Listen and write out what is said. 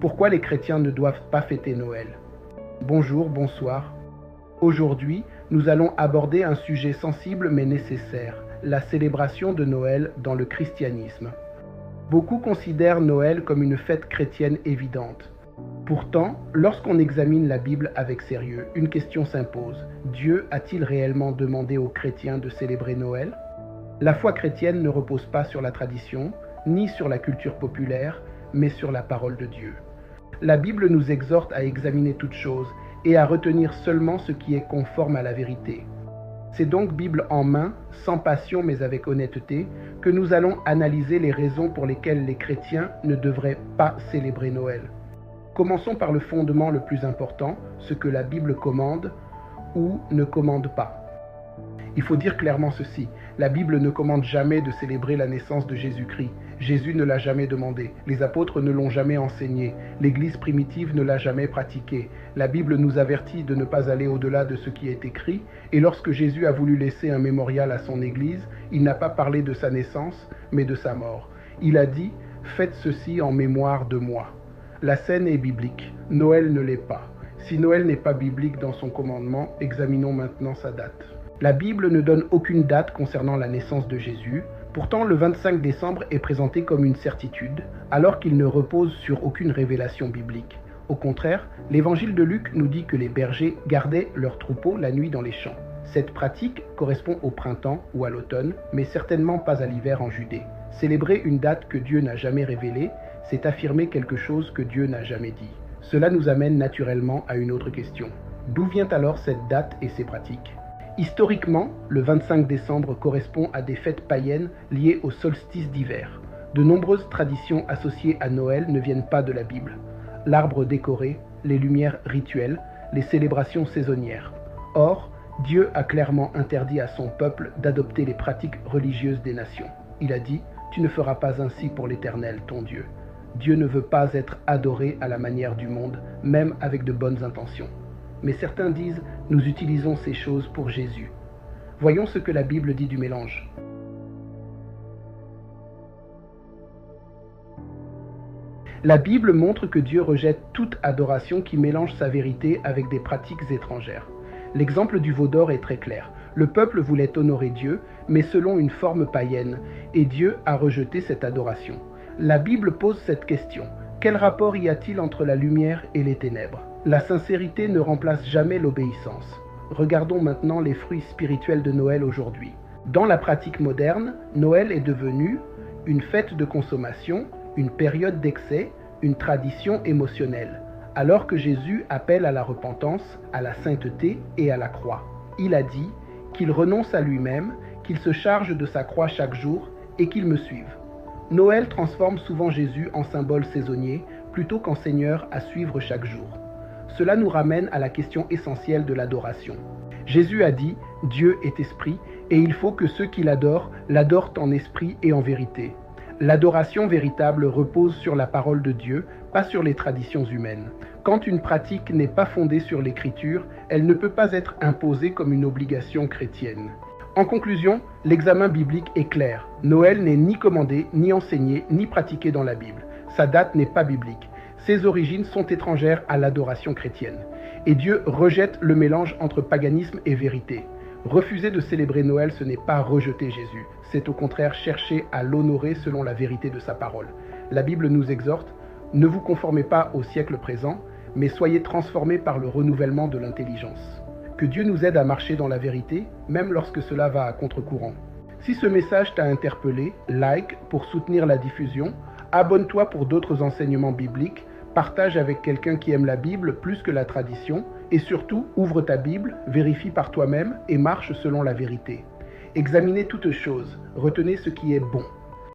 Pourquoi les chrétiens ne doivent pas fêter Noël? Bonjour, bonsoir. Aujourd'hui, nous allons aborder un sujet sensible mais nécessaire, la célébration de Noël dans le christianisme. Beaucoup considèrent Noël comme une fête chrétienne évidente. Pourtant, lorsqu'on examine la Bible avec sérieux, une question s'impose. Dieu a-t-il réellement demandé aux chrétiens de célébrer Noël? La foi chrétienne ne repose pas sur la tradition, ni sur la culture populaire, mais sur la parole de Dieu. La Bible nous exhorte à examiner toutes choses et à retenir seulement ce qui est conforme à la vérité. C'est donc Bible en main, sans passion mais avec honnêteté, que nous allons analyser les raisons pour lesquelles les chrétiens ne devraient pas célébrer Noël. Commençons par le fondement le plus important, ce que la Bible commande ou ne commande pas. Il faut dire clairement ceci, la Bible ne commande jamais de célébrer la naissance de Jésus-Christ. Jésus ne l'a jamais demandé, les apôtres ne l'ont jamais enseigné, l'Église primitive ne l'a jamais pratiqué. La Bible nous avertit de ne pas aller au-delà de ce qui est écrit, et lorsque Jésus a voulu laisser un mémorial à son Église, il n'a pas parlé de sa naissance, mais de sa mort. Il a dit « Faites ceci en mémoire de moi ». La scène est biblique, Noël ne l'est pas. Si Noël n'est pas biblique dans son commandement, examinons maintenant sa date. La Bible ne donne aucune date concernant la naissance de Jésus. Pourtant, le 25 décembre est présenté comme une certitude, alors qu'il ne repose sur aucune révélation biblique. Au contraire, l'évangile de Luc nous dit que les bergers gardaient leurs troupeaux la nuit dans les champs. Cette pratique correspond au printemps ou à l'automne, mais certainement pas à l'hiver en Judée. Célébrer une date que Dieu n'a jamais révélée, c'est affirmer quelque chose que Dieu n'a jamais dit. Cela nous amène naturellement à une autre question. D'où vient alors cette date et ces pratiques ? Historiquement, le 25 décembre correspond à des fêtes païennes liées au solstice d'hiver. De nombreuses traditions associées à Noël ne viennent pas de la Bible. L'arbre décoré, les lumières rituelles, les célébrations saisonnières. Or, Dieu a clairement interdit à son peuple d'adopter les pratiques religieuses des nations. Il a dit « Tu ne feras pas ainsi pour l'Éternel, ton Dieu ». Dieu ne veut pas être adoré à la manière du monde, même avec de bonnes intentions. Mais certains disent « Nous utilisons ces choses pour Jésus ». Voyons ce que la Bible dit du mélange. La Bible montre que Dieu rejette toute adoration qui mélange sa vérité avec des pratiques étrangères. L'exemple du veau d'or est très clair. Le peuple voulait honorer Dieu, mais selon une forme païenne, et Dieu a rejeté cette adoration. La Bible pose cette question. Quel rapport y a-t-il entre la lumière et les ténèbres ? La sincérité ne remplace jamais l'obéissance. Regardons maintenant les fruits spirituels de Noël aujourd'hui. Dans la pratique moderne, Noël est devenu une fête de consommation, une période d'excès, une tradition émotionnelle, alors que Jésus appelle à la repentance, à la sainteté et à la croix. Il a dit qu'il renonce à lui-même, qu'il se charge de sa croix chaque jour et qu'il me suive. Noël transforme souvent Jésus en symbole saisonnier plutôt qu'en Seigneur à suivre chaque jour. Cela nous ramène à la question essentielle de l'adoration. Jésus a dit « Dieu est esprit et il faut que ceux qui l'adorent en esprit et en vérité ». L'adoration véritable repose sur la parole de Dieu, pas sur les traditions humaines. Quand une pratique n'est pas fondée sur l'Écriture, elle ne peut pas être imposée comme une obligation chrétienne. En conclusion, l'examen biblique est clair. Noël n'est ni commandé, ni enseigné, ni pratiqué dans la Bible. Sa date n'est pas biblique. Ses origines sont étrangères à l'adoration chrétienne. Et Dieu rejette le mélange entre paganisme et vérité. Refuser de célébrer Noël, ce n'est pas rejeter Jésus. C'est au contraire chercher à l'honorer selon la vérité de sa parole. La Bible nous exhorte, ne vous conformez pas au siècle présent, mais soyez transformés par le renouvellement de l'intelligence. Que Dieu nous aide à marcher dans la vérité, même lorsque cela va à contre-courant. Si ce message t'a interpellé, like pour soutenir la diffusion, abonne-toi pour d'autres enseignements bibliques, partage avec quelqu'un qui aime la Bible plus que la tradition, et surtout, ouvre ta Bible, vérifie par toi-même et marche selon la vérité. Examinez toutes choses, retenez ce qui est bon.